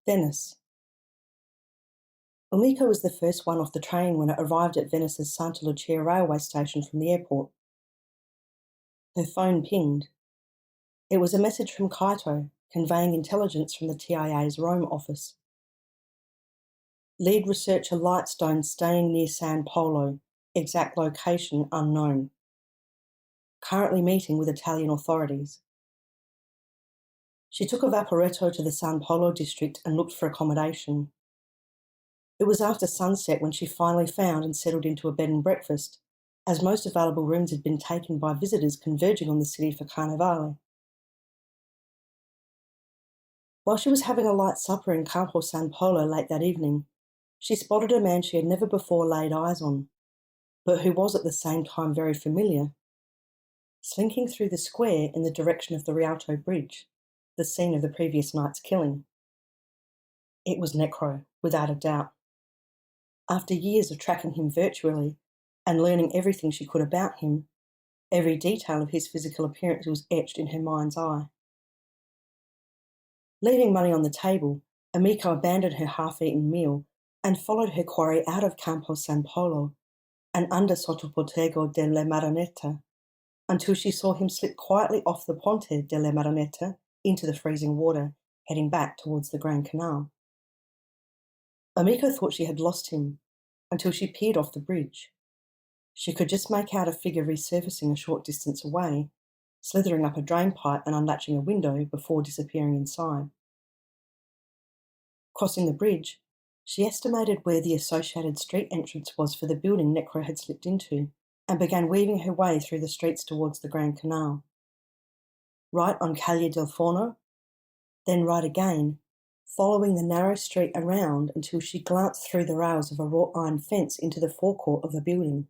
Venice. Umiko was the first one off the train when it arrived at Venice's Santa Lucia railway station from the airport. Her phone pinged. It was a message from Kaito, conveying intelligence from the TIA's Rome office. Lead researcher Lightstone staying near San Polo, exact location unknown. Currently meeting with Italian authorities. She took a vaporetto to the San Polo district and looked for accommodation. It was after sunset when she finally found and settled into a bed and breakfast, as most available rooms had been taken by visitors converging on the city for Carnevale. While she was having a light supper in Campo San Polo late that evening, she spotted a man she had never before laid eyes on, but who was at the same time very familiar, slinking through the square in the direction of the Rialto Bridge, the scene of the previous night's killing. It was Necro, without a doubt. After years of tracking him virtually and learning everything she could about him, every detail of his physical appearance was etched in her mind's eye. Leaving money on the table, Umiko abandoned her half-eaten meal and followed her quarry out of Campo San Polo and under Sottopotego delle Maronette until she saw him slip quietly off the Ponte delle Maronette into the freezing water, heading back towards the Grand Canal. Umiko thought she had lost him until she peered off the bridge. She could just make out a figure resurfacing a short distance away, slithering up a drain pipe and unlatching a window before disappearing inside. Crossing the bridge, she estimated where the associated street entrance was for the building Necro had slipped into and began weaving her way through the streets towards the Grand Canal. Right on Calle del Forno, then right again, following the narrow street around until she glanced through the rails of a wrought iron fence into the forecourt of a building.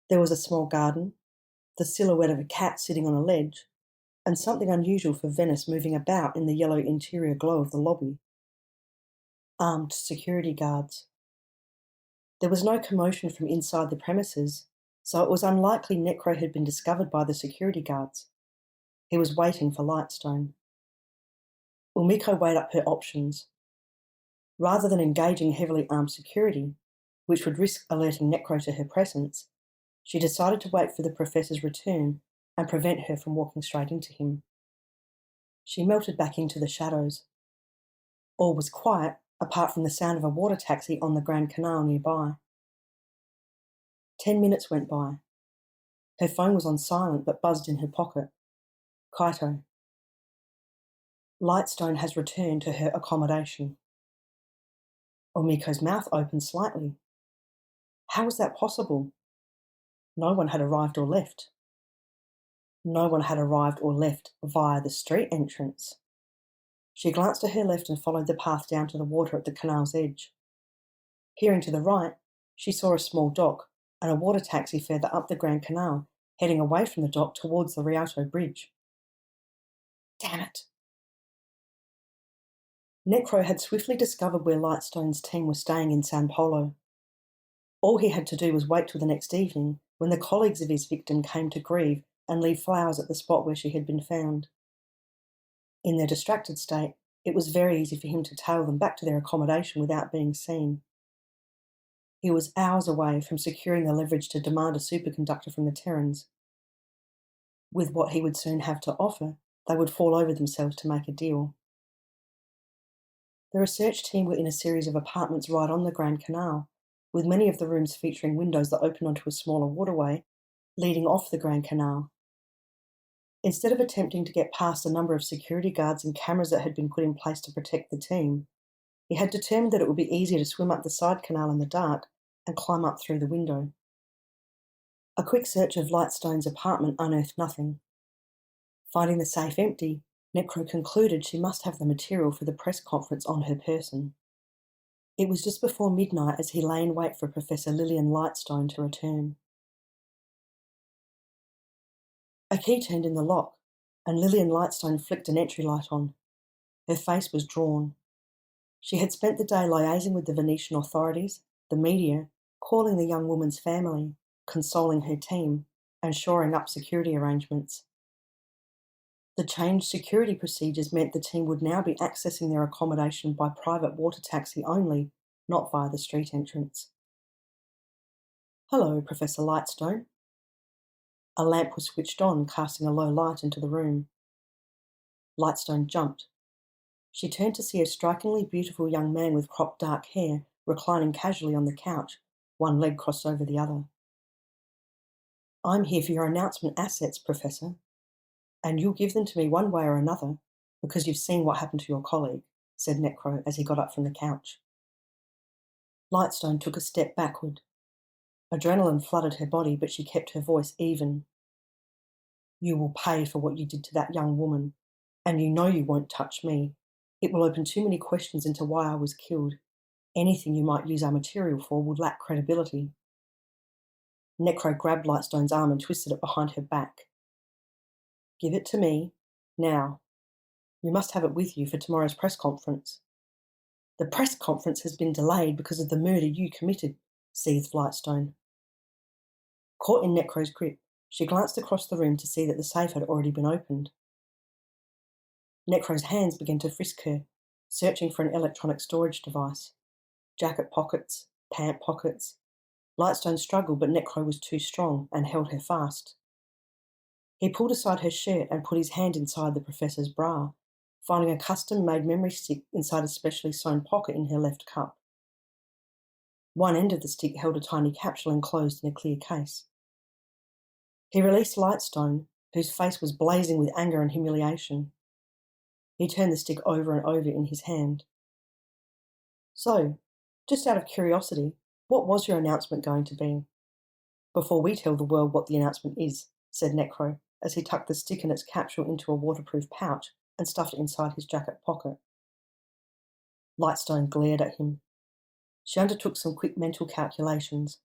There was a small garden, the silhouette of a cat sitting on a ledge, and something unusual for Venice moving about in the yellow interior glow of the lobby. Armed security guards. There was no commotion from inside the premises, so it was unlikely Necro had been discovered by the security guards. He was waiting for Lightstone. Umiko weighed up her options. Rather than engaging heavily armed security, which would risk alerting Necro to her presence, she decided to wait for the professor's return and prevent her from walking straight into him. She melted back into the shadows. All was quiet, apart from the sound of a water taxi on the Grand Canal nearby. 10 minutes went by. Her phone was on silent but buzzed in her pocket. Kaito. Lightstone has returned to her accommodation. Umiko's mouth opened slightly. How was that possible? No one had arrived or left. No one had arrived or left via the street entrance. She glanced to her left and followed the path down to the water at the canal's edge. Peering to the right, she saw a small dock and a water taxi further up the Grand Canal, heading away from the dock towards the Rialto Bridge. Damn it! Necro had swiftly discovered where Lightstone's team was staying in San Polo. All he had to do was wait till the next evening, when the colleagues of his victim came to grieve and leave flowers at the spot where she had been found. In their distracted state, it was very easy for him to tail them back to their accommodation without being seen. He was hours away from securing the leverage to demand a superconductor from the Terrans. With what he would soon have to offer, they would fall over themselves to make a deal. The research team were in a series of apartments right on the Grand Canal, with many of the rooms featuring windows that opened onto a smaller waterway leading off the Grand Canal. Instead of attempting to get past a number of security guards and cameras that had been put in place to protect the team, he had determined that it would be easier to swim up the side canal in the dark and climb up through the window. A quick search of Lightstone's apartment unearthed nothing. Finding the safe empty, Necro concluded she must have the material for the press conference on her person. It was just before midnight as he lay in wait for Professor Lillian Lightstone to return. A key turned in the lock, and Lillian Lightstone flicked an entry light on. Her face was drawn. She had spent the day liaising with the Venetian authorities, the media, calling the young woman's family, consoling her team, and shoring up security arrangements. The changed security procedures meant the team would now be accessing their accommodation by private water taxi only, not via the street entrance. "Hello, Professor Lightstone." A lamp was switched on, casting a low light into the room. Lightstone jumped. She turned to see a strikingly beautiful young man with cropped dark hair reclining casually on the couch, one leg crossed over the other. "I'm here for your announcement assets, Professor, and you'll give them to me one way or another, because you've seen what happened to your colleague," said Necro as he got up from the couch. Lightstone took a step backward. Adrenaline flooded her body, but she kept her voice even. "You will pay for what you did to that young woman, and you know you won't touch me. It will open too many questions into why I was killed. Anything you might use our material for would lack credibility." Necro grabbed Lightstone's arm and twisted it behind her back. "Give it to me, now. You must have it with you for tomorrow's press conference." "The press conference has been delayed because of the murder you committed," seethed Lightstone. Caught in Necro's grip, she glanced across the room to see that the safe had already been opened. Necro's hands began to frisk her, searching for an electronic storage device. Jacket pockets, pant pockets. Lightstone struggled, but Necro was too strong and held her fast. He pulled aside her shirt and put his hand inside the professor's bra, finding a custom-made memory stick inside a specially sewn pocket in her left cup. One end of the stick held a tiny capsule enclosed in a clear case. He released Lightstone, whose face was blazing with anger and humiliation. He turned the stick over and over in his hand. "So, just out of curiosity, what was your announcement going to be?" "Before we tell the world what the announcement is," said Necro, as he tucked the stick and its capsule into a waterproof pouch and stuffed it inside his jacket pocket. Lightstone glared at him. She undertook some quick mental calculations.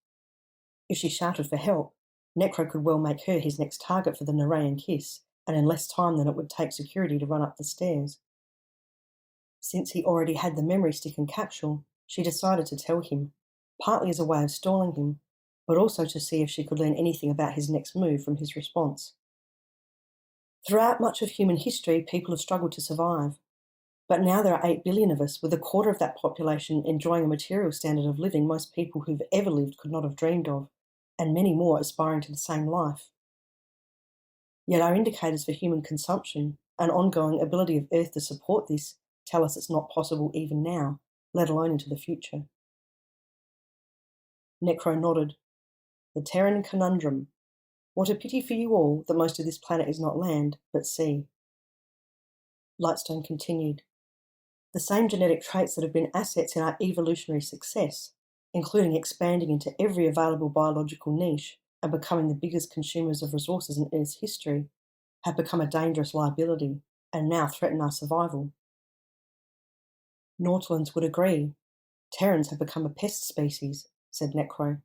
If she shouted for help, Necro could well make her his next target for the Narrator kiss, and in less time than it would take security to run up the stairs. Since he already had the memory stick and capsule, she decided to tell him, partly as a way of stalling him, but also to see if she could learn anything about his next move from his response. Throughout much of human history, people have struggled to survive. But now there are 8 billion of us, with a quarter of that population enjoying a material standard of living most people who've ever lived could not have dreamed of, and many more aspiring to the same life. Yet our indicators for human consumption and ongoing ability of Earth to support this tell us it's not possible even now, let alone into the future. Necro nodded. "The Terran conundrum. What a pity for you all that most of this planet is not land, but sea." Lightstone continued. "The same genetic traits that have been assets in our evolutionary success, including expanding into every available biological niche and becoming the biggest consumers of resources in Earth's history, have become a dangerous liability and now threaten our survival." "Nautilans would agree. Terrans have become a pest species," said Necro.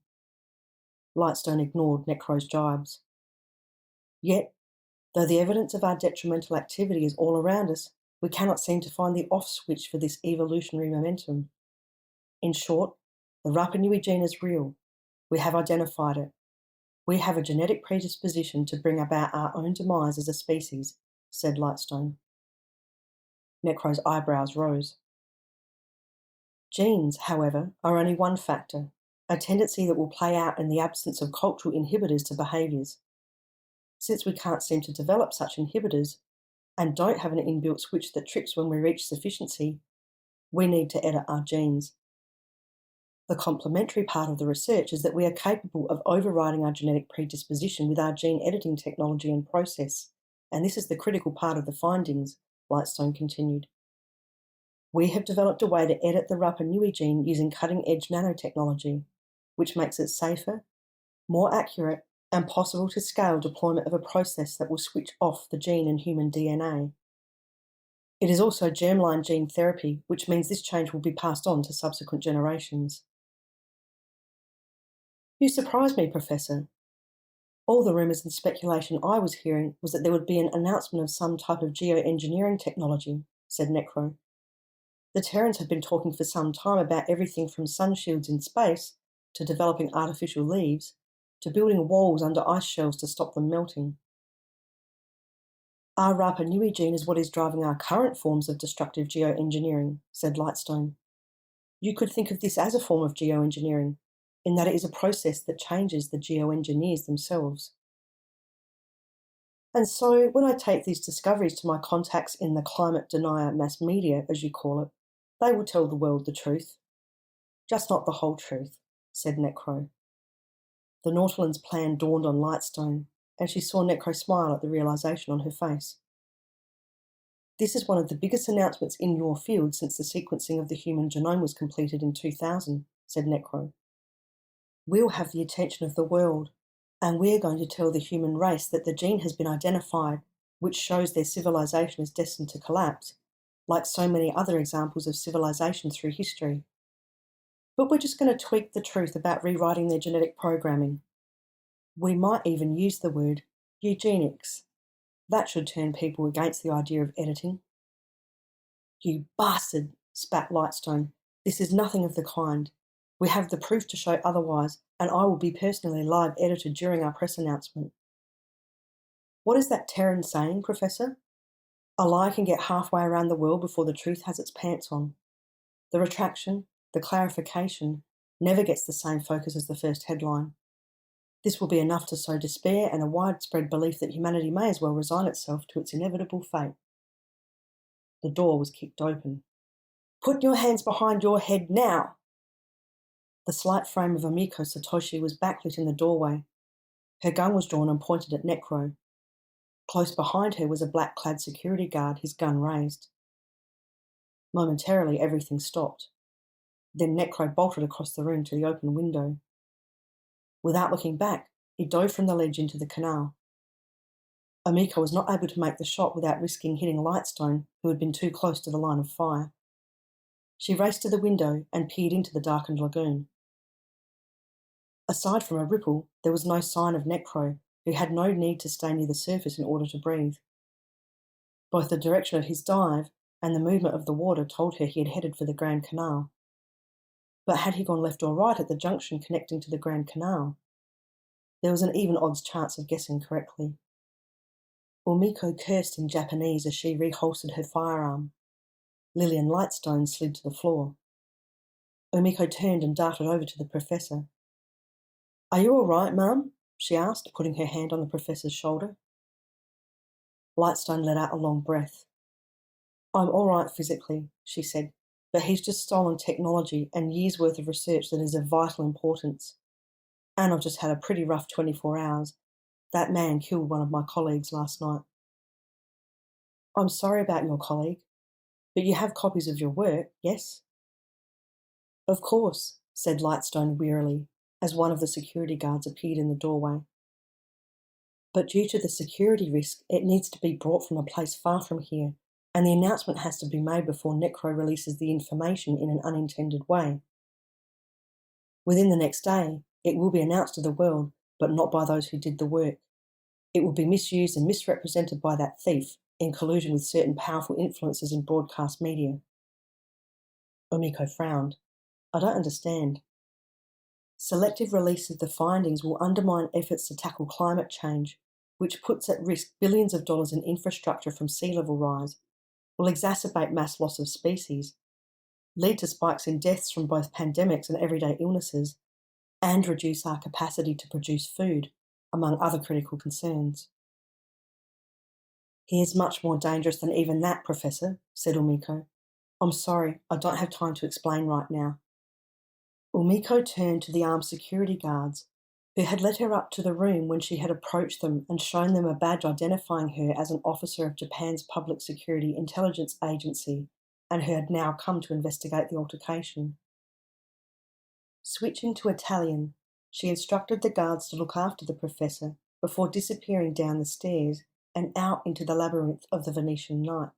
Lightstone ignored Necro's jibes. "Yet, though the evidence of our detrimental activity is all around us, we cannot seem to find the off switch for this evolutionary momentum. In short, the Rapa Nui gene is real. We have identified it. We have a genetic predisposition to bring about our own demise as a species," said Lightstone. Necro's eyebrows rose. "Genes, however, are only one factor, a tendency that will play out in the absence of cultural inhibitors to behaviours. Since we can't seem to develop such inhibitors, and don't have an inbuilt switch that trips when we reach sufficiency, we need to edit our genes. The complementary part of the research is that we are capable of overriding our genetic predisposition with our gene editing technology and process, and this is the critical part of the findings," Lightstone continued. "We have developed a way to edit the Rapa Nui gene using cutting-edge nanotechnology, which makes it safer, more accurate, and possible to scale deployment of a process that will switch off the gene in human DNA. It is also germline gene therapy, which means this change will be passed on to subsequent generations." "You surprise me, Professor. All the rumours and speculation I was hearing was that there would be an announcement of some type of geoengineering technology," said Necro. The Terrans had been talking for some time about everything from sun shields in space to developing artificial leaves to building walls under ice shelves to stop them melting. Our Rapa Nui gene is what is driving our current forms of destructive geoengineering, said Lightstone. You could think of this as a form of geoengineering, in that it is a process that changes the geoengineers themselves. And so, when I take these discoveries to my contacts in the climate denier mass media, as you call it, they will tell the world the truth. Just not the whole truth, said Necro. The Nautilus plan dawned on Lightstone, and she saw Necro smile at the realisation on her face. This is one of the biggest announcements in your field since the sequencing of the human genome was completed in 2000, said Necro. We'll have the attention of the world, and we're going to tell the human race that the gene has been identified, which shows their civilization is destined to collapse, like so many other examples of civilization through history. But we're just going to tweak the truth about rewriting their genetic programming. We might even use the word eugenics. That should turn people against the idea of editing. You bastard, spat Lightstone. This is nothing of the kind. We have the proof to show otherwise, and I will be personally live edited during our press announcement. What is that Terran saying, Professor? A lie can get halfway around the world before the truth has its pants on. The retraction, the clarification, never gets the same focus as the first headline. This will be enough to sow despair and a widespread belief that humanity may as well resign itself to its inevitable fate. The door was kicked open. Put your hands behind your head now! The slight frame of Omiko Satoshi was backlit in the doorway. Her gun was drawn and pointed at Necro. Close behind her was a black-clad security guard, his gun raised. Momentarily, everything stopped. Then Necro bolted across the room to the open window. Without looking back, he dove from the ledge into the canal. Omiko was not able to make the shot without risking hitting Lightstone, who had been too close to the line of fire. She raced to the window and peered into the darkened lagoon. Aside from a ripple, there was no sign of Necro, who had no need to stay near the surface in order to breathe. Both the direction of his dive and the movement of the water told her he had headed for the Grand Canal. But had he gone left or right at the junction connecting to the Grand Canal? There was an even odds chance of guessing correctly. Omiko cursed in Japanese as she reholstered her firearm. Lillian Lightstone slid to the floor. Omiko turned and darted over to the professor. Are you all right, Mum? She asked, putting her hand on the professor's shoulder. Lightstone let out a long breath. I'm all right physically, she said, but he's just stolen technology and years' worth of research that is of vital importance. And I've just had a pretty rough 24 hours. That man killed one of my colleagues last night. I'm sorry about your colleague, but you have copies of your work, yes? Of course, said Lightstone wearily, as one of the security guards appeared in the doorway. But due to the security risk, it needs to be brought from a place far from here, and the announcement has to be made before Necro releases the information in an unintended way. Within the next day, it will be announced to the world, but not by those who did the work. It will be misused and misrepresented by that thief in collusion with certain powerful influences in broadcast media. Omiko frowned. I don't understand. Selective release of the findings will undermine efforts to tackle climate change, which puts at risk billions of dollars in infrastructure from sea level rise, will exacerbate mass loss of species, lead to spikes in deaths from both pandemics and everyday illnesses, and reduce our capacity to produce food, among other critical concerns. He is much more dangerous than even that, Professor, said Omiko. I'm sorry, I don't have time to explain right now. Omiko turned to the armed security guards, who had led her up to the room when she had approached them and shown them a badge identifying her as an officer of Japan's Public Security Intelligence Agency, and who had now come to investigate the altercation. Switching to Italian, she instructed the guards to look after the professor before disappearing down the stairs and out into the labyrinth of the Venetian night.